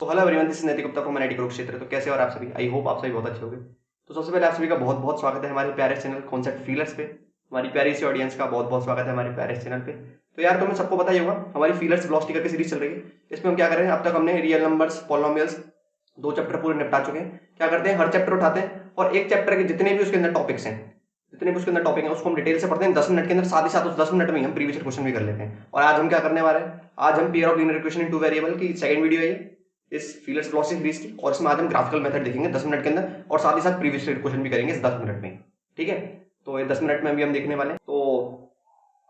तो hello everyone, this is नैतिक Gupta from NIT Kurukshetra. तो कैसे हो और आप सभी? आई होप आप सभी बहुत अच्छे होंगे। तो सबसे पहले आप सभी का बहुत बहुत स्वागत है हमारे प्यारे चैनल कॉन्सेप्ट फीलर्स पे। हमारी प्यारी सी ऑडियंस का बहुत बहुत स्वागत है हमारे प्यारे चैनल पे। तो यार तुम्हें सबको पता ही होगा हमारी फीलर्स वेलोसिटी करके सीरीज चल रही है। इसमें हम क्या कर रहे हैं, अब तक हमने रियल नंबर्स, पॉलिनोमियल्स 2 चैप्टर पूरे निपटा चुके हैं। क्या करते हैं, हर चैप्टर उठाते हैं और एक चैप्टर के जितने भी उसके अंदर टॉपिक्स हैं, जितने भी उसके अंदर टॉपिक हैं उसको हम डिटेल से पढ़ते हैं 10 मिनट के अंदर। साथ ही साथ उस 10 मिनट में हम प्रीवियस क्वेश्चन भी कर लेते हैं। और आज हम क्या करने वाले हैं, आज हम pair of linear equation in two variable की सेकंड वीडियो है ये इस फीलर्स वेलोसिटी सीरीज की। और इसमें आज हम ग्राफिकल मेथड देखेंगे 10 मिनट के अंदर और साथ ही साथ प्रीवियस क्वेश्चन भी करेंगे इस 10 मिनट में। ठीक है, तो ये 10 मिनट में भी हम देखने वाले हैं। तो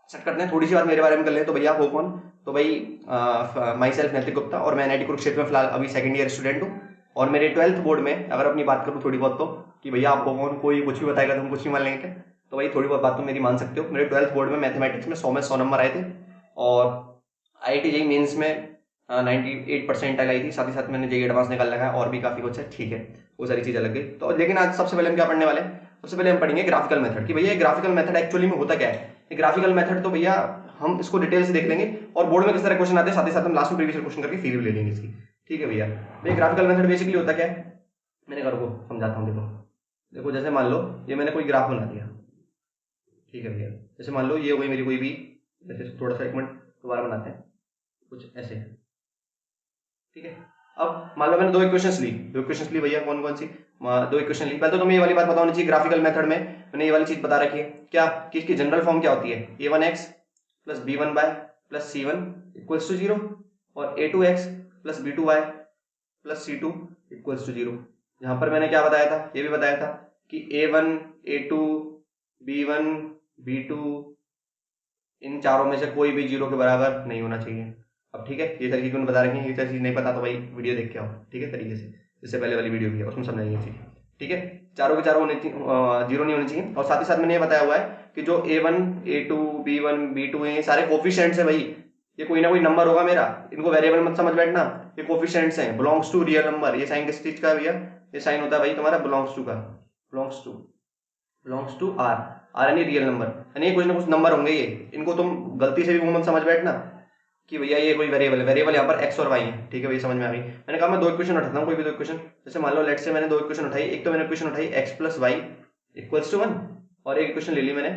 सेट करते हैं, थोड़ी सी बात मेरे बारे में कर ले। तो भैया आप हो कौन? तो भाई माई सेल्फ नैतिक गुप्ता और मैं एनआईटी कुरुक्षेत्र में फिलहाल अभी सेकंड ईयर स्टूडेंट हूँ। और मेरे 12th बोर्ड में अगर अपनी बात करूँ थोड़ी बहुत, तो कि भैया आपको कौन, कोई कुछ भी बताएगा तो हम कुछ भी मान लेंगे। तो भाई थोड़ी बहुत बात तो मेरी मान सकते हो। मेरे 12th बोर्ड में मैथमेटिक्स में 100 में 100 नंबर आए थे और IIT जेईई मेंस में 98% आई थी। साथ ही साथ मैंने जेईई एडवांस निकाल रखा है और भी काफी कुछ है। ठीक है, वो सारी चीजें लग गई। तो लेकिन आज सबसे पहले हम क्या पढ़ने वाले हैं, सबसे पहले हम पढ़ेंगे ग्राफिकल मेथड कि भैया ग्राफिकल मेथड एक्चुअली में होता क्या है। ग्राफिकल मेथड तो भैया हम इसको डिटेल से देख लेंगे और बोर्ड में किस तरह क्वेश्चन आते हैं, साथ ही साथ हम लास्ट में प्रीवियस क्वेश्चन करके फील भी ले लेंगे इसकी। ठीक है भैया, भैया ग्राफिकल मेथड बेसिकली होता क्या है, मैंने घर को समझाता हूँ। देखो देखो, जैसे मान लो ये मैंने कोई ग्राफ बना दिया। ठीक है भैया, जैसे मान लो ये हो गई मेरी कोई भी, जैसे थोड़ा सा एक मिनट दोबारा बनाते हैं कुछ ऐसे। ठीक है, अब मान लो मैंने दो इक्वेशंस ली भैया। कौन कौन सी? दो इक्वेशन ली। पहले तो तुम्हें ये वाली बात पता होनी चाहिए, ग्राफिकल मेथड में मैंने ये वाली चीज बता रखी है क्या, कि इसकी जनरल फॉर्म क्या होती है, a1x plus b1 y plus c1 equals to 0 और a2x plus b2y plus c2 equals to 0। यहाँ पर मैंने क्या बताया था, ये भी बताया था कि a1 a2 b1 b2 इन चारों में से कोई भी 0 के बराबर नहीं होना चाहिए। अब ठीक है, ये सारी चीज बता रही है। ये सारी चीज नहीं पता तो भाई वीडियो देख के आओ, ठीक है, तरीके से। इससे पहले वाली वीडियो भी है, उसमें समझाइए चीज। ठीक है, चारों के चारों जीरो नहीं होने चाहिए। और साथ ही साथ मैंने ये बताया हुआ है कि जो a1 a2 b1 b2 है, ये सारे कोफिशिएंट्स है भाई। ये कोई ना कोई नंबर होगा मेरा, इनको वेरिएबल मत समझ बैठना। ये कोफिशिएंट्स हैं, बिलोंग्स टू रियल नंबर। ये साइन किस चीज का है भैया, ये साइन होता है भाई तुम्हारा बिलोंग्स टू का, बिलोंग्स टू आर। आर यानी रियल नंबर, यानी कुछ ना कुछ नंबर होंगे ये। इनको तुम गलती से भी वो मत समझ बैठना कि भैया ये कोई वेरिएबल है। वेरिएबल यहाँ पर एक्स और वाई है। ठीक है भैया, समझ में आ गई। मैंने कहा मैं दो इक्वेशन उठाता हूँ, कोई भी दो इक्वेशन। जैसे मान लो लेट से मैंने दो इक्वेशन उठाई। एक तो मैंने इक्वेशन उठाई x plus y equals to 1 और एक इक्वेशन ले ली मैंने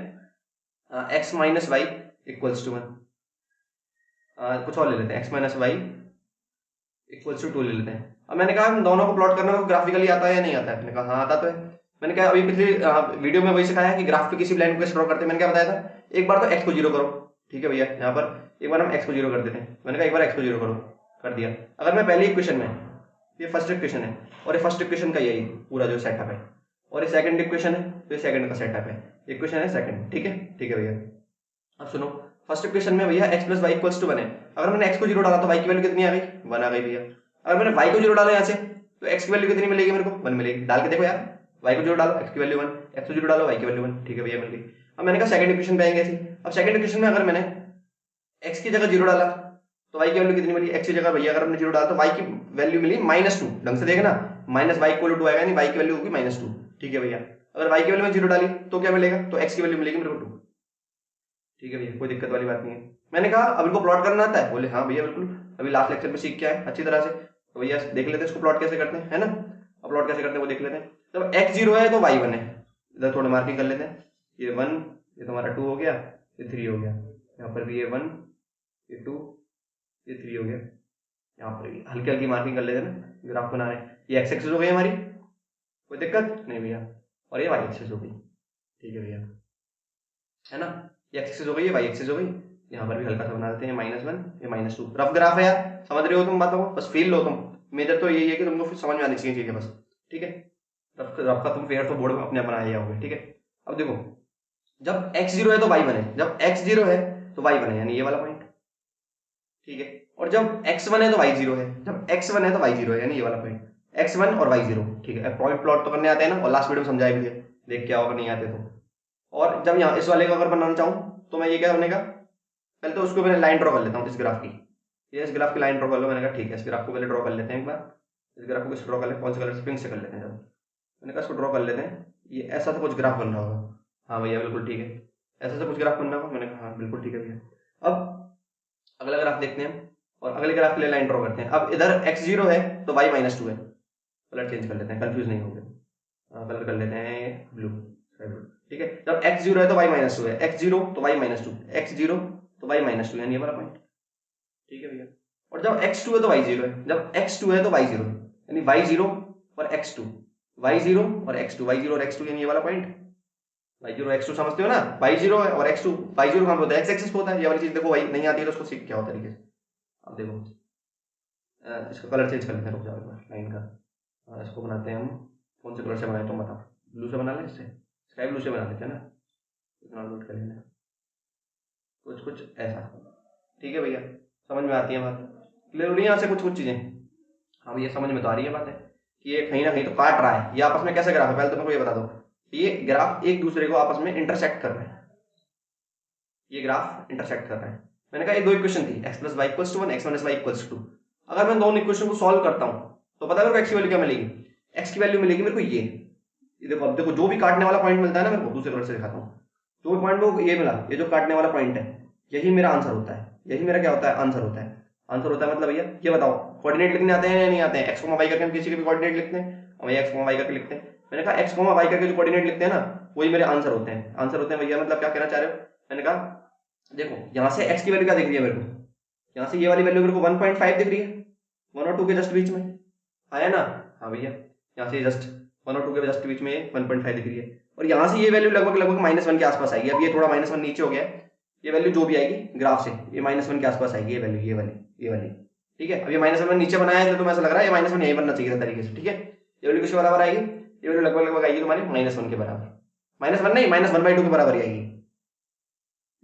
x minus y equals to 1। कुछ और ले लेते हैं, x minus y equals to 2 ले लेते हैं। अब मैंने कहा दोनों को प्लॉट करने को ग्राफिकली आता है या नहीं आता है? मैंने कहा हाँ आता तो है। मैंने कहा अभी पिछली वीडियो में वही सिखाया कि ग्राफ पे किसी लाइन को कैसे ड्रॉ करते हैं। मैंने क्या बताया था, एक बार तो एक्स को 0 करो। ठीक है भैया, यहाँ पर एक बार हम एक्स को 0 कर देते हैं। मैंने कहा एक बार एक्स को 0 करो, कर दिया। अगर मैं पहली इक्वेशन में, ये फर्स्ट इक्वेशन है और ये फर्स्ट इक्वेशन का यही पूरा जो सेटअप है, और ये सेकंड इक्वेशन है तो ये सेकंड का सेटअप है। इक्वेशन है सेकंड। ठीक है, ठीक है भैया। अब सुनो, फर्स्ट इक्वेशन में भैया x plus y equals to 1 है। अगर मैंने एक्स को 0 डाला तो वाई की वैल्यू कितनी आ गई, 1 आ गई भैया। अगर मैंने वाई को 0 डाला यहाँ से तो एक्स की वैल्यू कितनी मिलेगी मेरे को, 1 मिलेगी। डाल के देखो यार, वाई को 0 डालो, एक्स की वैल्यू 1, एक्स को 0 डालो, वाई की वैल्यू 1। ठीक है भैया, मिल गई। अब मैंने कहा सेकंड इक्वेशन पे आएंगे ऐसे। अब सेकंड इक्वेशन में अगर मैंने एक्स की जगह 0 डाला तो वाई की वैल्यू कितनी मिली, एक्स की जगह भैया अगर हमने 0 डाला तो वाई की वैल्यू मिली -2। ढंग से देखना, माइनस वाई इक्वल टू आएगा, नहीं वाई की वैल्यू होगी -2। ठीक है भैया, अगर वाई की वैल्यू में 0 डाली तो क्या मिलेगा, तो एक्स की वैल्यू मिलेगी मेरे को 2। ठीक है भैया, कोई दिक्कत वाली बात नहीं है। मैंने कहा अब इनको प्लॉट करना आता है, बोले हाँ भैया बिल्कुल, अभी लास्ट लेक्चर में सीख के आए अच्छी तरह से। तो भैया देख लेते हैं इसको प्लॉट कैसे करते हैं, है ना। अब प्लॉट कैसे करते हैं वो देख लेते हैं। जब एक्स 0 है तो वाई 1 है। इधर थोड़ा मार्किंग कर लेते हैं, ये 1, ये तुम्हारा 2 हो गया, ये 3 हो गया। यहाँ पर भी ये 1, ये 2, ये 3 हो गया। यहाँ पर भी हल्की हल्की मार्किंग कर लेते हैं ना, ग्राफ बना रहे हैं। ये एक्स एक्सिस हो गई हमारी, कोई दिक्कत नहीं भैया। और ये वाई एक्सिस हो गई। ठीक है भैया, है ना। ये एक्स एक्सिस हो गई, ये वाई एक्सिस हो गई। यहाँ पर भी हल्का सा बना देते हैं, -1, ये -2। रफ ग्राफ है यार, समझ रहे हो तुम बातों को, बस फील लो तुम। मेजर तो यही है कि तुमको फिर समझ में आनी चाहिए चीजें बस। ठीक है, रफ का तुम फेयर तो बोर्ड में अपने बनाए जाओगे। ठीक है, अब देखो, जब x 0 है तो y 1 है, जब x 0 है तो y 1 है, यानी ये वाला पॉइंट। ठीक है, और जब x 1 है तो y 0 है, जब x 1 है तो y 0 है, यानी ये वाला पॉइंट। x 1 और y 0। ठीक है, पॉइंट प्लॉट तो करने आते हैं ना, और लास्ट वीडियो में समझाए भी है, देख के आओ अगर नहीं आते तो। और जब यहाँ इस वाले का अगर बनाना चाहूँ तो मैं ये क्या करने का, पहले तो उसको मैंने लाइन ड्रॉ कर लेता हूँ इस ग्राफ की। ये इस ग्राफ की लाइन ड्रॉ कर लो। मैंने कहा ठीक है, इस ग्राफ को पहले ड्रॉ कर लेते हैं एक बार। इस ग्राफ को किस ड्रॉ कर लें, कौन से कलर से, पिंक से कर लेते हैं। जब मैंने कहा इसको ड्रॉ कर लेते हैं, ये ऐसा तो कुछ ग्राफ बन रहा होगा। हाँ भैया बिल्कुल ठीक है, ऐसा से कुछ ग्राफ बन रहा होगा। मैंने कहा हाँ बिल्कुल ठीक है भैया। अब अगला ग्राफ देखते हैं। और अगले ग्राफ के लिए लाइन ड्रॉ करते हैं। अब इधर x0 है तो y -2 है। कलर चेंज कर लेते हैं, कंफ्यूज नहीं होंगे। कलर कर लेते हैं ब्लू, ठीक है। जब x0 है तो y -2 है, x0 तो y -2, x0 तो y -2 यानी ये वाला पॉइंट, ठीक है भैया। और जब x2 है तो y0 है, जब x2 है तो y0 यानी y0 और x2, y0 और x2, y0 और x2 यानी ये वाला पॉइंट। y0 x2 समझते हो ना, y0 और x2, y0 कहाँ पे होता है, x एक्सिस पे होता है। ये वाली चीज देखो वही नहीं आती है तो उसको सीख क्या होता है तरीके से। अब देखो इसका कलर चेंज कर लेते हैं, रुक जाओ लाइन का। इसको बनाते हैं हम, कौन से कलर से बनाए तुम बताओ। ब्लू से बना लें, इससे स्काई ब्लू से बना लेते हैं ना, इतना नोट कर लेना कुछ कुछ ऐसा, ठीक है भैया। समझ में आती है बात, क्लियर हो रही है यहाँ से कुछ कुछ चीजें। हाँ भैया समझ में तो आ रही है बात है कि ये कहीं ना कहीं तो काट रहा है। ये आपस में कैसे ग्राफ है, पहले तो मेरे को ये बता दो। ये ग्राफ एक दूसरे को आपस में इंटरसेक्ट कर रहे हैं, ये ग्राफ इंटरसेक्ट कर रहे हैं। मैंने कहा ये दो इक्वेशन थी, x + y = 1, x - y = 2। अगर मैं दोनों इक्वेशन को सॉल्व करता हूं तो पता है मेरे को x की वैल्यू क्या मिलेगी, x की वैल्यू मिलेगी मेरे को ये देखो। अब देखो जो भी काटने वाला पॉइंट मिलता है ना मेरे को, दूसरे कलर से दिखाता हूँ, जो भी पॉइंट को ये मिला, ये जो काटने वाला पॉइंट है यही मेरा आंसर होता है, यही मेरा क्या होता है, आंसर होता है। आंसर होता है मतलब भैया ये बताओ कोऑर्डिनेट लिखने आते हैं या नहीं आते हैं। x, y करके हम किसी के भी कोऑर्डिनेट लिखते हैं, और x, y करके लिखते हैं। मैंने कहा x, y करके जो कोऑर्डिनेट लिखते हैं ना वही मेरे आंसर होते हैं। आंसर होते हैं भैया मतलब क्या कहना चाह रहे हो। मैंने कहा देखो यहाँ से x की वैल्यू क्या दिख रही है मेरे को, यहाँ से ये वाली वैल्यू मेरे को 1.5 दिख रही है, 1 और 2 के जस्ट बीच में आया ना। हाँ भैया यहाँ से जस्ट 1 और 2 के जस्ट बीच में 1.5 दिख रही है, और यहाँ से ये वैल्यू लगभग लगभग -1 के आसपास आएगी। अब ये थोड़ा -1 नीचे हो गया है, ये वैल्यू जो भी आएगी ग्राफ से ये -1 के आसपास आएगी, ये वैल्यू ये वाली, ठीक है। अब ये -1 नीचे बनाया है तो ऐसा लग रहा है ये -1 यही बनना चाहिए था तरीके से, ठीक है। ये वैल्यू किसके बराबर आएगी, ये वैल्यू लगभग लगभग आएगी तुम्हारी -1 के बराबर, -1 नहीं -1/2 के बराबर आएगी,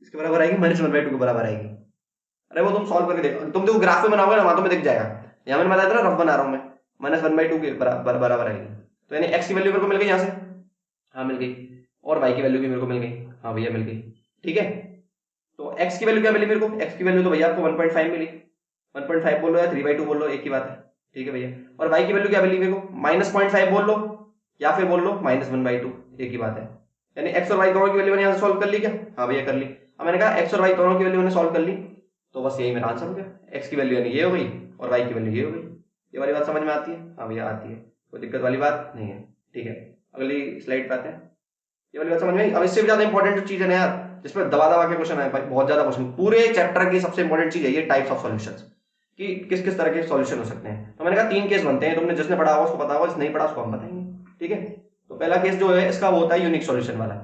इसके बराबर आएगी, -1/2 के बराबर आएगी। अरे वो तुम सॉल्व करके देखो, तुम देखो ग्राफ में बनाओगे ना वहां तुम्हें दिख जाएगा। यहाँ मैंने बताया था ना रफ बना रहा हूँ मैं, -1/2 के बराबर आएगी। तो यानी x की वैल्यू मेरे को मिल गई यहाँ से, हाँ मिल गई, और y की वैल्यू भी मेरे को मिल गई, हाँ भैया मिल गई, ठीक है। तो x की वैल्यू क्या मिली मेरे को, x की वैल्यू तो भैया आपको 1.5 मिली, 1.5 बोल लो या 3/2 बोल लो, एक ही बात है, ठीक है भैया। और y की वैल्यू क्या मिली मेरे को, -0.5 बोल लो या फिर बोल लो -1/2, एक ही बात है। यानी x और y दोनों की वैल्यू मैंने यहाँ से सॉल्व कर ली क्या, हाँ भैया कर ली। अब मैंने कहा x और y दोनों की वैल्यू मैंने सॉल्व कर ली तो बस यही मेरा आंसर हो गया। x की वैल्यू यानी ये हो गई और y की वैल्यू ये हो गई। ये वाली बात समझ में आती है, हाँ भैया आती है, कोई दिक्कत वाली बात नहीं है, ठीक है। अगली स्लाइड पे आते हैं, ये वाली बात समझ में आई। अब इससे भी ज्यादा इंपॉर्टेंट जो चीज है ना यार, जिसपे दबा दबा के क्वेश्चन है भाई, बहुत ज्यादा क्वेश्चन, पूरे चैप्टर की सबसे इंपॉर्टेंट चीज है ये टाइप्स ऑफ सॉल्यूशंस, कि किस किस तरह के सॉल्यूशन हो सकते हैं। तो मैंने कहा 3 केस बनते हैं, तुमने जिसने पढ़ा होगा उसको पता होगा, जिसने नहीं पढ़ा उसको हम बताएंगे, ठीक है। तो पहला केस जो है इसका वो होता है यूनिक सॉल्यूशन वाला,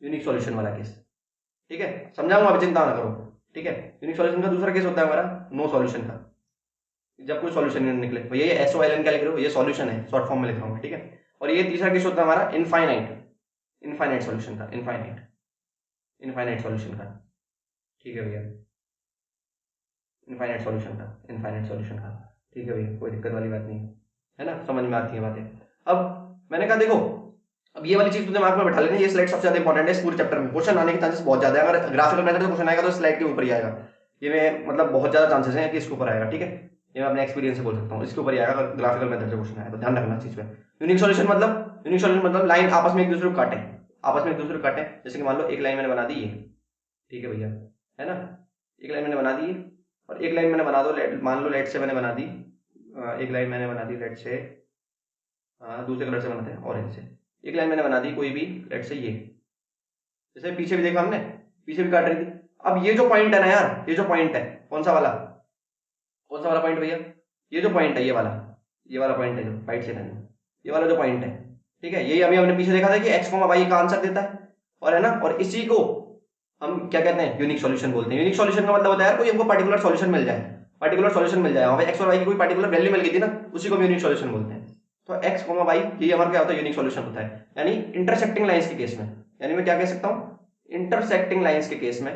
यूनिक सॉल्यूशन वाला केस, ठीक है। समझाऊंगा अभी, चिंता ना करो, ठीक है। यूनिक सॉल्यूशन का दूसरा केस होता है हमारा नो सॉल्यूशन का, जब कोई सॉल्यूशन नहीं निकले, तो ये SOLN क्या लिख रहे हो, ये सॉल्यूशन है, शॉर्ट फॉर्म में लिख रहा हूँ, ठीक है। और ये तीसरा केस होता है हमारा इनफाइनाइट सॉल्यूशन का, इनफाइनाइट सॉल्यूशन का, ठीक है भैया, इनफाइनाइट सॉल्यूशन का, ठीक है भैया, कोई दिक्कत वाली बात नहीं है ना, समझ में आती है बातें। अब मैंने कहा देखो, अब ये वाली चीज तो दिमाग में बैठा लेना, ये स्लाइड सबसे ज्यादा इंपॉर्टेंट है इस पूरे चैप्टर में, क्वेश्चन आने के चांसेस बहुत ज्यादा है। अगर ग्राफिकल मेथड से क्वेश्चन आएगा तो स्लाइड के ऊपर ही आएगा, ये में मतलब बहुत ज्यादा चांसेस हैं कि इसके ऊपर आएगा, ठीक है। ये मैं अपने एक्सपीरियंस से बोल सकता हूँ, इसके ऊपर ही आएगा अगर ग्राफिकल मेथड से क्वेश्चन आया तो ध्यान रखना चीज पे। यूनिक सॉल्यूशन मतलब लाइन आपस में एक दूसरे को काटे, जैसे कि मान लो एक लाइन मैंने बना दी ये, ठीक है भैया, है ना, एक लाइन मैंने बना दी और एक लाइन मैंने बना दो, मान लो लेट से मैंने बना दी, एक लाइन मैंने बना दी लेट से, दूसरे कलर से बनाते हैं ऑरेंज से, एक लाइन मैंने बना दी कोई भी लेट से ये, जैसे पीछे भी देखा हमने, पीछे भी काट रही थी। अब ये जो पॉइंट है ना यार, ये जो पॉइंट है कौन सा वाला पॉइंट भैया, ये जो पॉइंट है ये वाला पॉइंट है जो राइट से रहना, ये वाला जो पॉइंट है, ठीक है। यही अभी हमने पीछे देखा था कि x, y का आंसर देता है, और है ना, और इसी को हम क्या कहते हैं, यूनिक सॉल्यूशन बोलते हैं। यूनिक सॉल्यूशन का मतलब होता है यार कोई हमको पर्टिकुलर सॉल्यूशन मिल जाए, वहां पे x और y की कोई पर्टिकुलर वैल्यू मिल गई थी ना, उसी को यूनिक सॉल्यूशन बोलते हैं। तो x, y ये हमारा क्या होता है, यूनिक सॉल्यूशन होता है। यानी इंटरसेक्टिंग लाइंस के केस में, यानी मैं क्या कह सकता हूं, इंटरसेक्टिंग लाइंस के केस में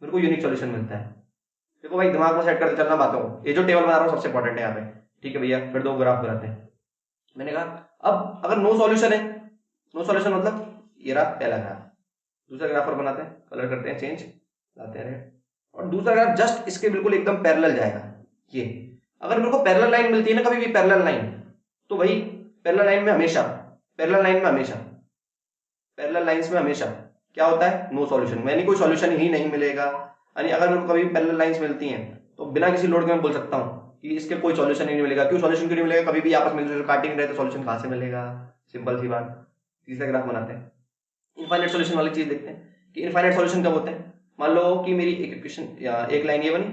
मेरे को यूनिक सॉल्यूशन मिलता है। देखो भाई दिमाग में सेट करते चलना बातों को, ये जो टेबल बना रहा हूँ सबसे इंपॉर्टेंट है यहाँ पे, ठीक है भैया। फिर दो ग्राफ बनाते हैं। मैंने कहा अब अगर नो सॉल्यूशन है, नो सॉल्यूशन मतलब ये रहा पहला ग्राफ, दूसरा ग्राफ और बनाते हैं, कलर करते हैं चेंज, लाते हैं, और दूसरा ग्राफ जस्ट इसके बिल्कुल एकदम पैरेलल जाएगा। ये अगर मेरे को पैरेलल लाइन मिलती है ना कभी भी, पैरेलल लाइन, तो भाई पैरेलल लाइंस में हमेशा क्या होता है, नो सॉल्यूशन, यानी कोई सॉल्यूशन ही नहीं मिलेगा। यानी अगर मेरे को कभी पैरेलल लाइंस मिलती हैं तो बिना किसी लोड के मैं बोल सकता हूँ कि इसके कोई सॉल्यूशन ही नहीं मिलेगा। क्यों सॉल्यूशन क्यों नहीं मिलेगा, कभी भी आपस में काट ही नहीं रहे तो सॉल्यूशन कहाँ से मिलेगा, सिंपल सी बात। तीसरा ग्राफ बनाते हैं, इनफाइनाइट सॉल्यूशन वाली चीज देखते हैं कि इनफाइनाइट सॉल्यूशन कब होते हैं। मान लो कि मेरी एक इक्वेशन या एक लाइन ये बनी,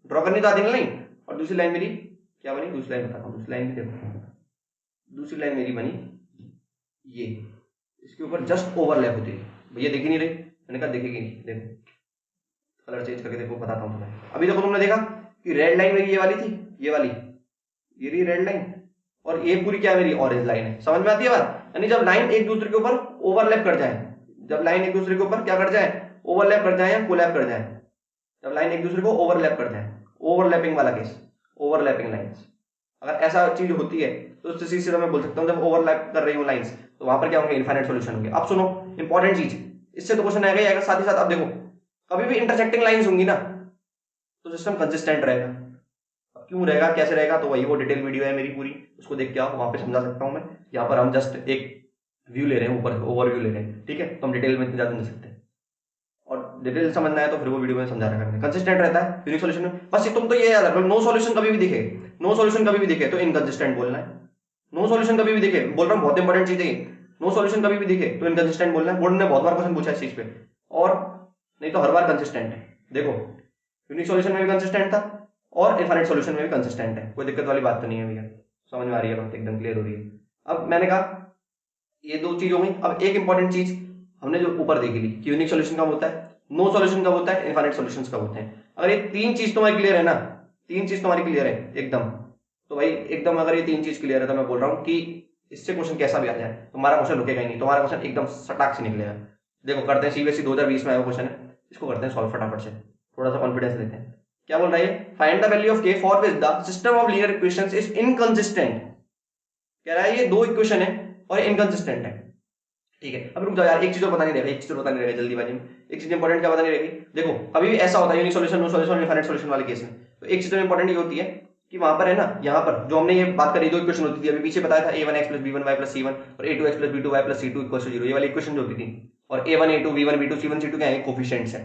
ड्रॉ करनी तो आती है लाइन, और दूसरी लाइन मेरी क्या बनी, दूसरी लाइन बताता हूँ, दूसरी लाइन भी देखो, दूसरी लाइन मेरी बनी ये, इसके ऊपर जस्ट ओवरलैप होती है। भैया देख ही नहीं रही, मैंने कहा देखेगी नहीं, देखो कलर चेंज करके देखो, बताता हूँ तुम्हें। अभी देखो तुमने देखा कि रेड लाइन मेरी ये वाली थी, ये वाली, ये रही रेड लाइन, और ये पूरी क्या मेरी ऑरेंज लाइन है। समझ में आती है बात, यानी जब लाइन एक दूसरे के ऊपर ओवरलैप कर जाए, जब लाइन एक दूसरे के ऊपर क्या कर जाए, ओवरलैप कर जाए या कोलैप कर जाए, जब लाइन एक दूसरे को ओवरलैप कर जाए, ओवरलैपिंग वाला केस, ओवरलैपिंग लाइंस, अगर ऐसा चीज होती है तो उससे सीधे मैं बोल सकता हूँ जब ओवरलैप कर रही हूँ लाइंस तो वहां पर क्या होंगे, इनफाइनाइट सॉल्यूशन होंगे। अब सुनो इंपॉर्टेंट चीज, इससे तो क्वेश्चन आएगा ही आएगा, साथ ही साथ अब देखो कभी भी इंटरसेक्टिंग लाइंस होंगी ना तो सिस्टम कंसिस्टेंट रहेगा। अब क्यों रहेगा, कैसे रहेगा, तो वही वो डिटेल वीडियो है मेरी पूरी, उसको देख के आओ, वहां पे समझा सकता हूँ मैं। यहाँ पर हम जस्ट एक व्यू ले रहे हैं, ऊपर ओवरव्यू ले रहे हैं, ठीक है, तो हम डिटेल में इतनी ज्यादा नहीं सकते, और डिटेल समझना है तो फिर वो वीडियो में समझा रखा है। कंसिस्टेंट रहता है यूनिक सॉल्यूशन में, बस तुम तो ये याद रखो, नो सॉल्यूशन कभी भी दिखे, नो सॉल्यूशन कभी भी दिखे तो इनकंसिस्टेंट बोलना है। नो सॉल्यूशन कभी भी दिखे, बोल रहा हूँ बहुत इंपॉर्टेंट चीज है, नो सॉल्यूशन कभी भी दिखे तो इनकंसिस्टेंट बोलना है। बोर्ड ने बहुत बार क्वेश्चन पूछा इस चीज पे, और नहीं तो हर बार कंसिस्टेंट है। देखो यूनिक सॉल्यूशन में भी कंसिस्टेंट था और इनफाइनाइट सॉल्यूशन में भी कंसिस्टेंट है, कोई दिक्कत वाली बात तो नहीं है भैया, समझ में आ रही है बात, एकदम क्लियर हो रही है। अब मैंने कहा ये दो चीज हो गई। अब एक इंपॉर्टेंट चीज हमने जो ऊपर देखी ली कि यूनिक सॉल्यूशन कब होता है, नो सॉल्यूशन कब होता है, इनफाइनाइट सॉल्यूशंस कब होते हैं। अगर ये तीन चीज तुम्हारी क्लियर है ना, तीन चीज तुम्हारी क्लियर है एकदम, तो भाई एकदम अगर ये तीन चीज क्लियर है तो मैं बोल रहा हूँ कि इससे क्वेश्चन कैसा भी आ जाए तुम्हारा क्वेश्चन रुकेगा ही नहीं, तुम्हारा क्वेश्चन एकदम सटाक से निकलेगा। देखो करते हैं सीबीएसई 2020 में आया क्वेश्चन है, इसको करते हैं सॉल्व फटाफट से, थोड़ा सा कॉन्फिडेंस लेते हैं। क्या बोल रहा है, फाइंड द वैल्यू ऑफ के for which the system of linear equations is inconsistent. कह रहा है ये दो इक्वेशन है और इनकंसिस्टेंट है, ठीक है। अब रुक जाओ यार, एक चीज और बतानी रहेगा, एक चीज और बतानी रहेगा जल्दीबाजी में, एक चीज इंपॉर्टेंट क्या बतानी रहेगी। देखो कभी भी ऐसा होता है unique solution, no solution, infinite solution वाले केस में, तो एक चीज इंपॉर्टेंट ये होती है कि वहां पर है ना, यहाँ पर जो हमने ये बात करी दो इक्वेशन होती थी, अभी पीछे बताया था a1x + b1y + c1 और a2x + b2y + c2 = 0, ये वाली इक्वेशन जो होती थी। और a1 a2 b1 b2 c1 c2 क्या है, कोफिशिएंट्स है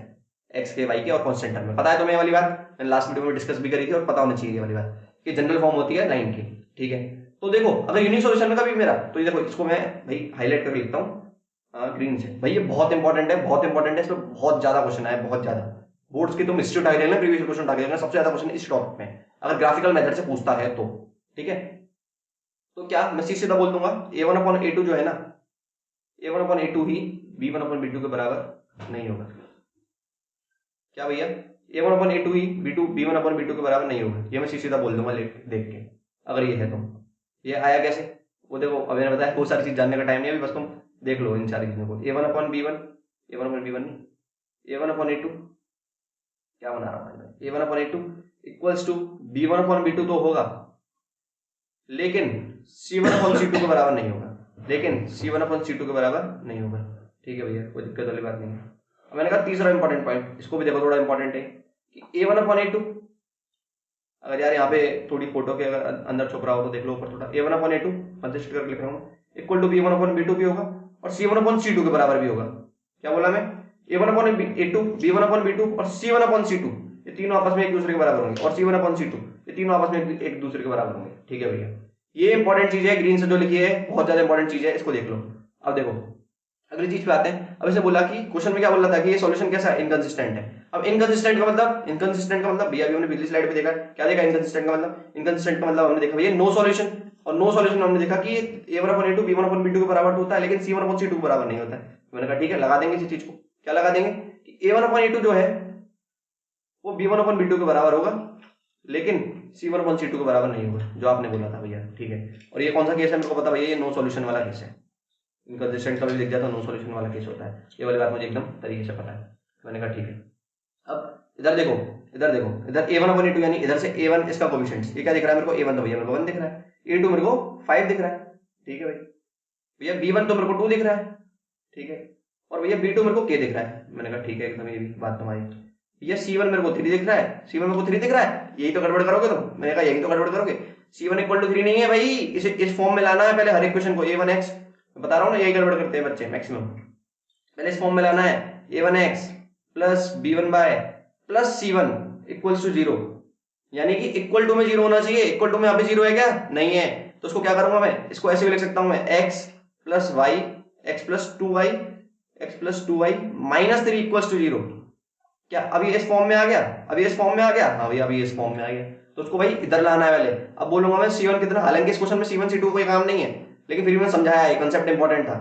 x के y के और कांस्टेंट टर्म में। पता है तुम्हें ये वाली बात, मैंने लास्ट वीडियो में डिस्कस भी करी थी और पता होना चाहिए ये वाली बात कि जनरल फॉर्म होती है लाइन की, ठीक है। तो देखो अगर यूनिक सॉल्यूशन में कभी मेरा, तो ये देखो इसको मैं भाई हाईलाइट करके लिखता हूँ ग्रीन से, भाई ये बहुत इंपॉर्टेंट है, बहुत इंपॉर्टेंट है, इसमें बहुत ज्यादा क्वेश्चन आए, बहुत ज्यादा। बोर्ड्स की तुम हिस्ट्री उठा के देखना, प्रीवियस क्वेश्चन उठा के देखना, सबसे ज्यादा क्वेश्चन इस टॉपिक में अगर ग्राफिकल मेथड से पूछता है तो, ठीक है। तो क्या मैं सीधा बोल दूंगा a1/a2 जो है ना, a1/a2 ही b1/b2 के बराबर नहीं होगा। क्या भैया, a1/a2 ही b1/b2 के बराबर नहीं होगा, ये मैं सीधा बोल दूंगा देख के, अगर ये है तो। ये आया कैसे, वो देखो अभी मैंने बताया बहुत सारी चीज जानने का टाइम नहीं है, अभी बस तुम देख लो इन सारी चीजों को। a1/b1, a1/b1 नहीं, a1/a2 क्या बना रहा हूं मैं, a1/a2 इक्वल्स टू b1/b2 तो होगा, लेकिन c1/c2 के बराबर नहीं होगा, लेकिन c1/c2 के बराबर नहीं होगा, ठीक है भैया, कोई दिक्कत वाली बात नहीं है। अब मैंने कहा तीसरा इंपॉर्टेंट पॉइंट, इसको भी देखो थोड़ा इंपॉर्टेंट है कि a1/a2, अगर यार यहाँ पे थोड़ी फोटो के अगर अंदर छुप रहा हो तो देख लो ऊपर थोड़ा, a1/a2 कंसिस्ट करके लिख रहा हूँ, इक्वल टू b1/b2 भी होगा और c1/c2 के बराबर भी होगा। क्या बोला मैं, a1/a2, b1/b2 और c1/c2 ये तीनों आपस में एक दूसरे के बराबर होंगे, और c1/c2 ये तीनों आपस में एक दूसरे के बराबर होंगे, ठीक है भैया। ये इंपॉर्टेंट चीज है, ग्रीन से जो लिखी है बहुत ज्यादा इंपॉर्टेंट चीज है, इसको देख लो। अब देखो अगली चीज पे आते हैं। अब इसे बोला कि क्वेश्चन में क्या बोल रहा था कि ये सॉल्यूशन कैसा है, इनकंसिस्टेंट है। अब इनकंसिस्टेंट का मतलब, इनकंसिस्टेंट का मतलब भैया अभी हमने पिछली स्लाइड पे देखा, क्या देखा इनकंसिस्टेंट का मतलब, इनकंसिस्टेंट का मतलब हमने देखा भैया नो सॉल्यूशन, और नो सॉल्यूशन हमने देखा कि a1/a2 b1/b2 के बराबर होता है, लेकिन c1/c2 के बराबर नहीं होता है। मैंने कहा ठीक है लगा देंगे इसी चीज को, क्या लगा देंगे कि a1/a2 जो है वो b1/b2 के बराबर होगा, लेकिन c1/c2 के बराबर नहीं होगा, जो आपने बोला था भैया, ठीक है। और ये कौन सा केस है मेरे को पता भैया, ये नो सॉल्यूशन वाला केस है, इनकंसिस्टेंट का भी दिख जाता नो सॉल्यूशन वाला केस होता है, ये वाली बात मुझे एकदम तरीके से पता है। मैंने कहा ठीक है। अब इधर देखो, इधर देखो, इधर a1/a2 यानी इधर से a1 इसका कोएफिशिएंट, ये क्या दिख रहा है मेरे को, a1 तो भैया मेरे को 1 दिख रहा है, a2 मेरे को 5 दिख रहा है, ठीक है भाई। भैया b1 तो मेरे को 2 दिख रहा है, ठीक है, और भैया b2 मेरे को k दिख रहा है। मैंने कहा ठीक है एकदम ये भी बात तुम्हारी। भैया c1 मेरे को 3 दिख रहा है, c1 मेरे को 3 दिख रहा है, यही तो गड़बड़ करोगे तुम। मैंने कहा यही तो गड़बड़ करोगे, c1 = 3 नहीं है भाई, इसे इस फॉर्म में लाना है पहले हर इक्वेशन को, a1x, बता रहा हूँ ना, यही गड़बड़ करते हैं बच्चे मैक्सिमम। पहले इस फॉर्म में लाना है a1x plus b1 y plus c1 equals to 0, यानी कि इक्वल टू में 0 होना चाहिए। इक्वल टू में यहाँ पे 0 है क्या? नहीं है। तो उसको क्या करूंगा मैं, इसको ऐसे भी लिख सकता हूं मैं x plus y x plus two y minus 3 equals to 0। क्या अभी इस फॉर्म में आ गया? अभी इस फॉर्म में आ गया? हाँ भैया अभी इस फॉर्म में आ गया। तो उसको भाई इधर लाना है पहले। अब बोलूंगा मैं c1 कितना, हालांकि इस क्वेश्चन में c1 c2 कोई काम नहीं है, लेकिन फिर भी मैं समझाया है, कंसेप्ट इंपॉर्टेंट था।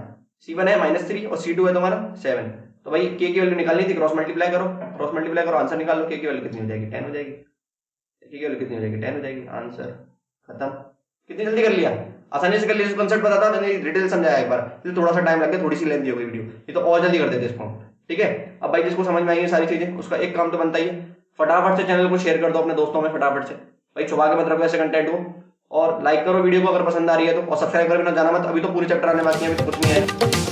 c1 है -3 और c2 है तुम्हारा 7। तो भाई k की वैल्यू निकालनी थी, क्रॉस मल्टीप्लाई करो, आंसर निकाल लो। k की वैल्यू कितनी हो जाएगी? 10 हो जाएगी। k की वैल्यू कितनी हो जाएगी? 10 हो जाएगी। आंसर खत्म। कितनी जल्दी कर लिया, आसानी से कर लिया। कंसेप्ट पता था, मैंने डिटेल समझाया एक बार, इसलिए थोड़ा सा टाइम लग गया, थोड़ी सी लेंथी हो गई वीडियो, ये तो और जल्दी कर देते इसको। ठीक है, अब भाई जिसको समझ में आई सारी चीजें, उसका एक काम तो बनता ही है, फटाफट से चैनल को शेयर कर दो अपने दोस्तों में, फटाफट से भाई, छुपा के मत रखो ऐसे कंटेंट को। और लाइक करो वीडियो को अगर पसंद आ रही है तो, और सब्सक्राइब करके ना जाना मत, अभी तो पूरे चैप्टर आने बाकी हैं, अभी तो कुछ नहीं है।